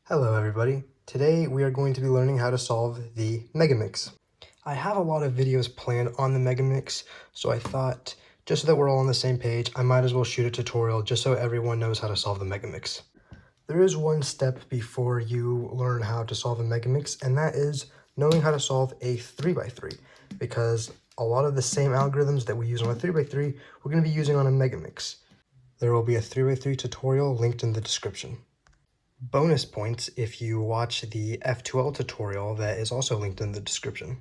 Hello everybody. Today we are going to be learning how to solve the Megaminx. I have a lot of videos planned on the Megaminx, so I thought just so that we're all on the same page, I might as well shoot a tutorial just so everyone knows how to solve the Megaminx. There is one step before you learn how to solve a Megaminx, and that is knowing how to solve a 3x3, because a lot of the same algorithms that we use on a 3x3, we're going to be using on a Megaminx. There will be a 3x3 tutorial linked in the description. Bonus points if you watch the F2L tutorial that is also linked in the description.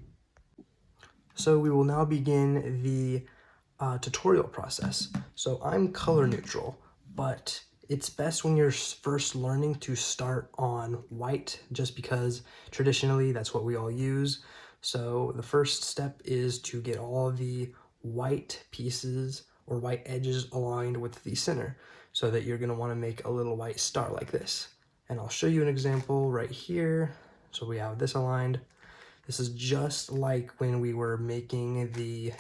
So we will now begin the tutorial process. So I'm color neutral, but it's best when you're first learning to start on white, just because traditionally that's what we all use. So the first step is to get all the white pieces or white edges aligned with the center, so that you're going to want to make a little white star like this. And I'll show you an example right here. So we have this aligned. This is just like when we were making the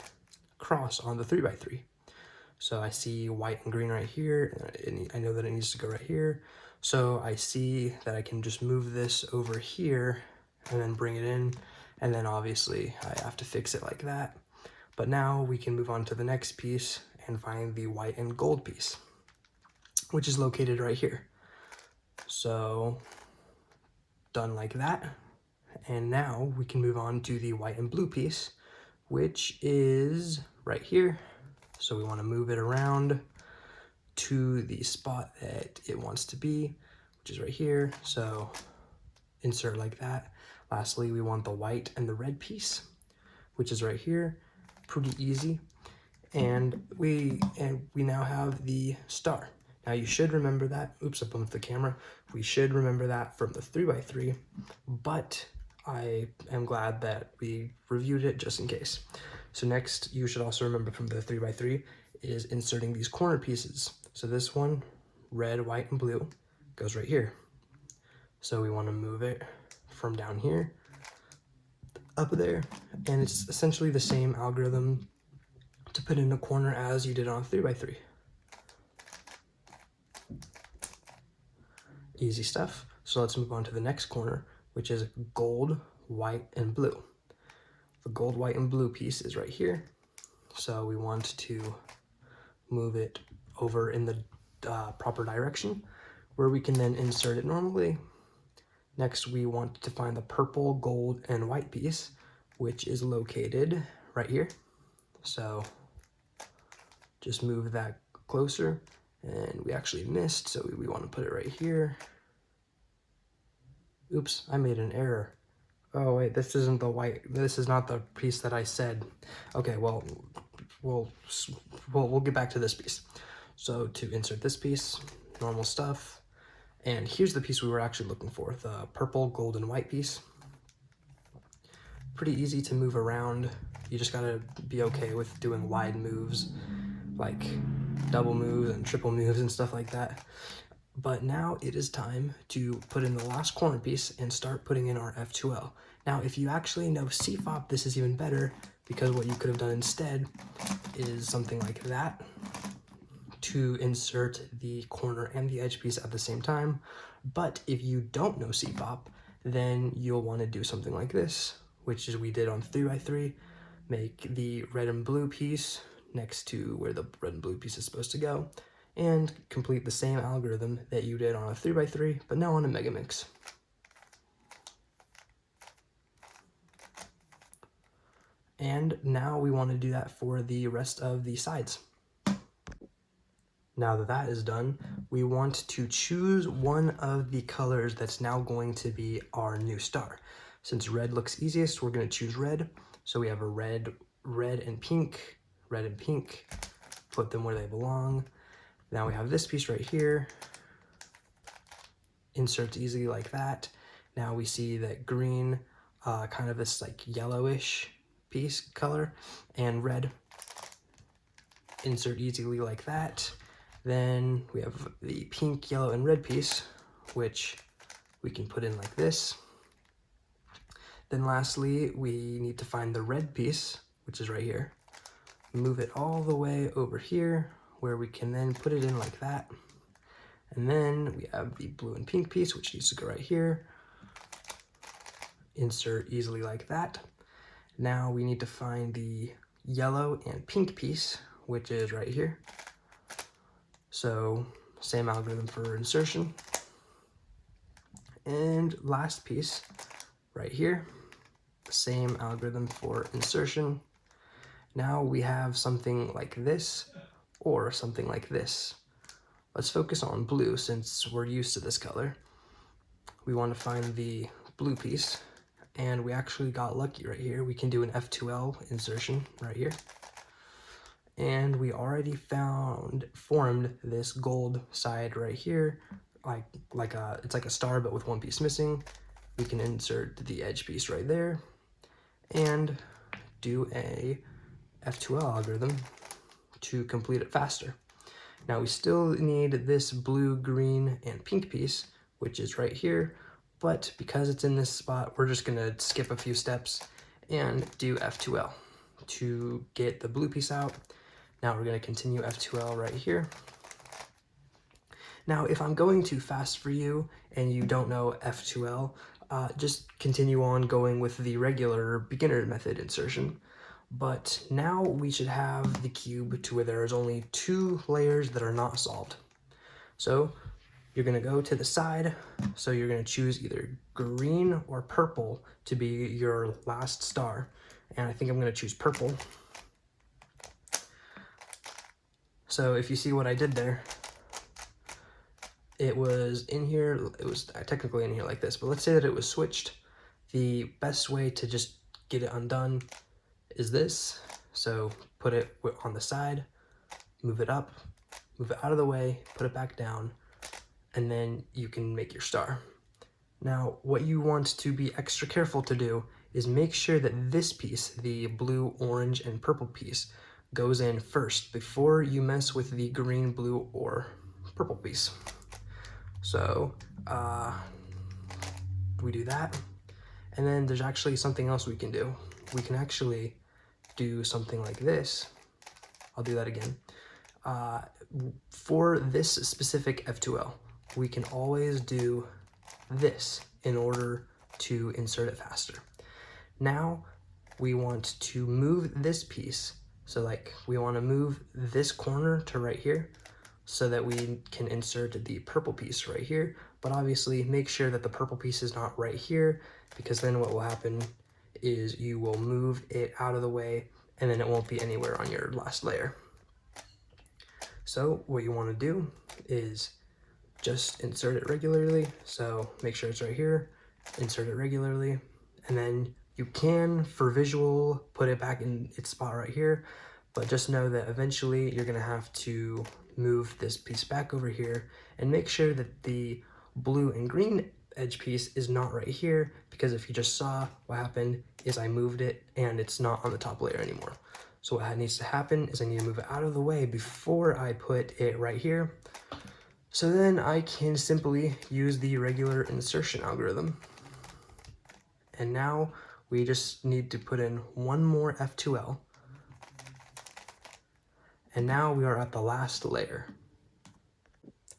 cross on the 3x3. So I see white and green right here, and I know that it needs to go right here. So I see that I can just move this over here and then bring it in. And then obviously I have to fix it like that. But now we can move on to the next piece and find the white and gold piece, which is located right here. So done like that. And now we can move on to the white and blue piece, which is right here. So we want to move it around to the spot that it wants to be, which is right here. So insert like that. Lastly, we want the white and the red piece, which is right here. Pretty easy. And we now have the star. Now you should remember that. Oops, I bumped the camera. We should remember that from the 3x3, but I am glad that we reviewed it just in case. So next, you should also remember from the 3x3 is inserting these corner pieces. So this one, red, white, and blue, goes right here. So we want to move it from down here up there, and it's essentially the same algorithm to put in a corner as you did on a 3x3. Easy stuff. So let's move on to the next corner, which is gold, white, and blue. The gold, white, and blue piece is right here. So we want to move it over in the proper direction, where we can then insert it normally. Next, we want to find the purple, gold, and white piece, which is located right here. So just move that closer, and we actually missed, so we want to put it right here. Oops, I made an error. Oh wait, this isn't the white, this is not the piece that I said. Okay, well, we'll get back to this piece. So to insert this piece, normal stuff, and here's the piece we were actually looking for, the purple, gold, and white piece. Pretty easy to move around. You just gotta be okay with doing wide moves, like double moves and triple moves and stuff like that. But now it is time to put in the last corner piece and start putting in our F2L. Now, if you actually know CFOP, this is even better, because what you could have done instead is something like that to insert the corner and the edge piece at the same time. But if you don't know CFOP, then you'll want to do something like this, which is we did on 3x3, make the red and blue piece next to where the red and blue piece is supposed to go, and complete the same algorithm that you did on a 3x3, but now on a Megaminx. And now we want to do that for the rest of the sides. Now that that is done, we want to choose one of the colors that's now going to be our new star. Since red looks easiest, we're going to choose red. So we have a red, and pink, put them where they belong. Now we have this piece right here, inserts easily like that. Now we see that green, kind of this like yellowish piece color, and red, insert easily like that. Then we have the pink, yellow, and red piece, which we can put in like this. Then lastly, we need to find the red piece, which is right here. Move it all the way over here, where we can then put it in like that. And then we have the blue and pink piece, which needs to go right here. Insert easily like that. Now we need to find the yellow and pink piece, which is right here. So same algorithm for insertion. And last piece right here, same algorithm for insertion. Now we have something like this or something like this. Let's focus on blue since we're used to this color. We want to find the blue piece, and we actually got lucky right here. We can do an F2L insertion right here. And we already formed this gold side right here, it's like a star but with one piece missing. We can insert the edge piece right there and do a F2L algorithm to complete it faster. Now we still need this blue, green, and pink piece, which is right here, but because it's in this spot, we're just gonna skip a few steps and do F2L to get the blue piece out. Now we're gonna continue F2L right here. Now, if I'm going too fast for you and you don't know F2L, just continue on going with the regular beginner method insertion. But now we should have the cube to where there is only 2 layers that are not solved. So you're gonna go to the side. So you're gonna choose either green or purple to be your last star. And I think I'm gonna choose purple. So if you see what I did there, it was in here, it was technically in here like this, but let's say that it was switched. The best way to just get it undone is this. So put it on the side, move it up, move it out of the way, put it back down, and then you can make your star. Now, what you want to be extra careful to do is make sure that this piece, the blue, orange, and purple piece, goes in first before you mess with the green, blue, or purple piece. So we do that. And then there's actually something else we can do. We can actually do something like this. I'll do that again. For this specific F2L, we can always do this in order to insert it faster. Now we want to move this piece. So like we want to move this corner to right here so that we can insert the purple piece right here. But obviously make sure that the purple piece is not right here, because then what will happen is you will move it out of the way and then it won't be anywhere on your last layer. So what you want to do is just insert it regularly. So make sure it's right here, insert it regularly, and then you can, for visual, put it back in its spot right here, but just know that eventually you're gonna have to move this piece back over here and make sure that the blue and green edge piece is not right here, because if you just saw what happened is I moved it and it's not on the top layer anymore. So what needs to happen is I need to move it out of the way before I put it right here. So then I can simply use the regular insertion algorithm. And now we just need to put in one more F2L. And now we are at the last layer.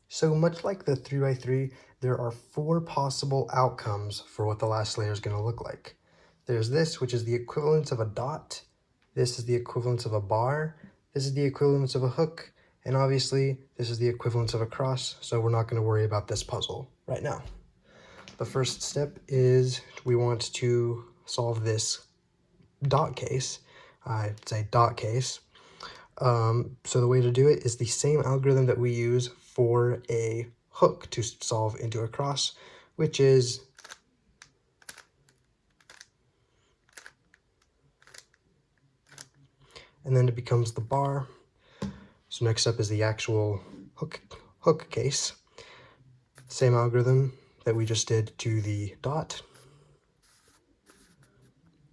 So much like the 3x3, there are 4 possible outcomes for what the last layer is going to look like. There's this, which is the equivalence of a dot. This is the equivalence of a bar. This is the equivalence of a hook. And obviously, this is the equivalence of a cross, so we're not going to worry about this puzzle right now. The first step is we want to solve this dot case. It's a dot case. So the way to do it is the same algorithm that we use for a hook to solve into a cross, which is and then it becomes the bar. So next up is the actual hook case. Same algorithm that we just did to the dot.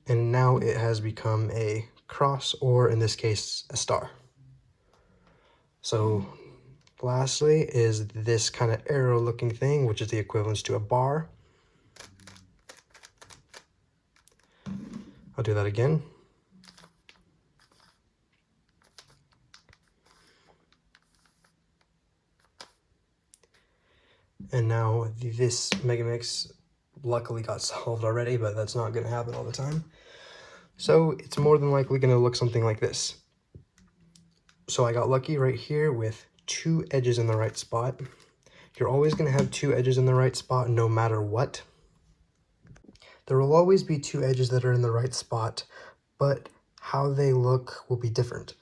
And now it has become a cross, or in this case, a star. So lastly is this kind of arrow looking thing, which is the equivalence to a bar. I'll do that again. And now this Megaminx luckily got solved already, but that's not going to happen all the time. So it's more than likely going to look something like this. So I got lucky right here with 2 edges in the right spot. You're always going to have 2 edges in the right spot no matter what. There will always be 2 edges that are in the right spot, but how they look will be different.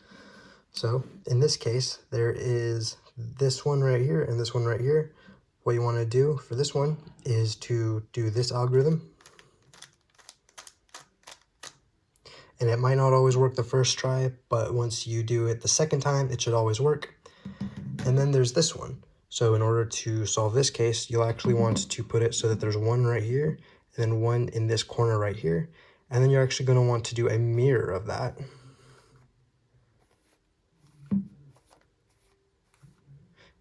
So in this case, there is this one right here and this one right here. What you want to do for this one is to do this algorithm. And it might not always work the first try, but once you do it the second time, it should always work. And then there's this one. So in order to solve this case, you'll actually want to put it so that there's one right here, and then one in this corner right here. And then you're actually going to want to do a mirror of that.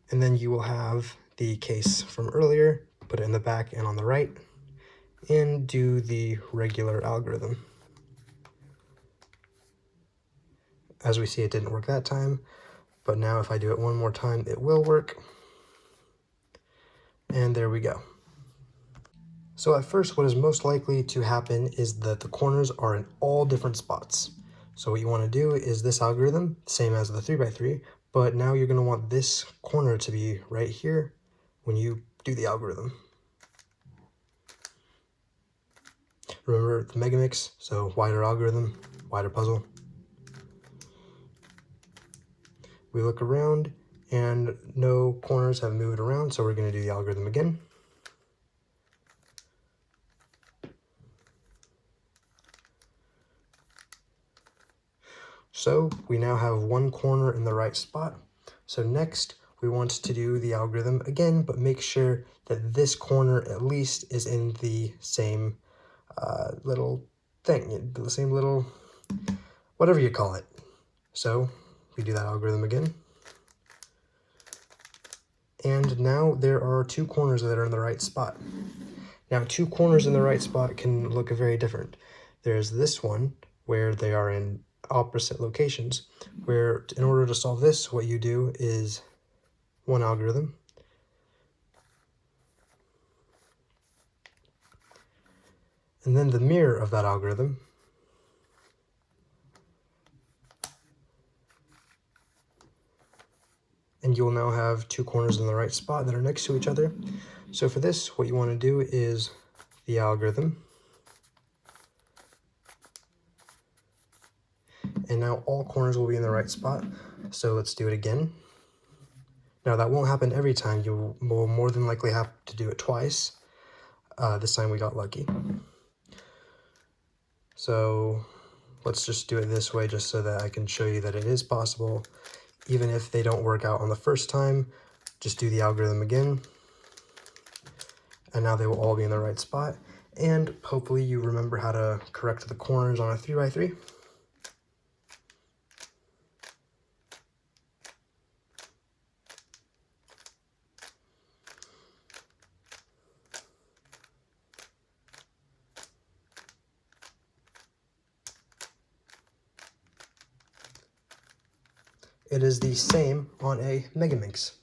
And then you will have the case from earlier, put it in the back and on the right, and do the regular algorithm. As we see, it didn't work that time, but now if I do it one more time, it will work. And there we go. So at first, what is most likely to happen is that the corners are in all different spots. So what you want to do is this algorithm, same as the 3x3, but now you're going to want this corner to be right here when you do the algorithm. Remember the Megaminx, so wider algorithm, wider puzzle. We look around and no corners have moved around, so we're going to do the algorithm again. So we now have one corner in the right spot. So next we want to do the algorithm again, but make sure that this corner at least is in the same little thing, the same little, whatever you call it. So we do that algorithm again. And now there are 2 corners that are in the right spot. Now 2 corners in the right spot can look very different. There's this one where they are in opposite locations, where in order to solve this, what you do is one algorithm, and then the mirror of that algorithm, and you will now have 2 corners in the right spot that are next to each other. So for this, what you want to do is the algorithm, and now all corners will be in the right spot. So let's do it again. Now that won't happen every time. You will more than likely have to do it twice. This time we got lucky. So let's just do it this way just so that I can show you that it is possible. Even if they don't work out on the first time, just do the algorithm again. And now they will all be in the right spot. And hopefully you remember how to correct the corners on a 3x3. It is the same on a Megaminx.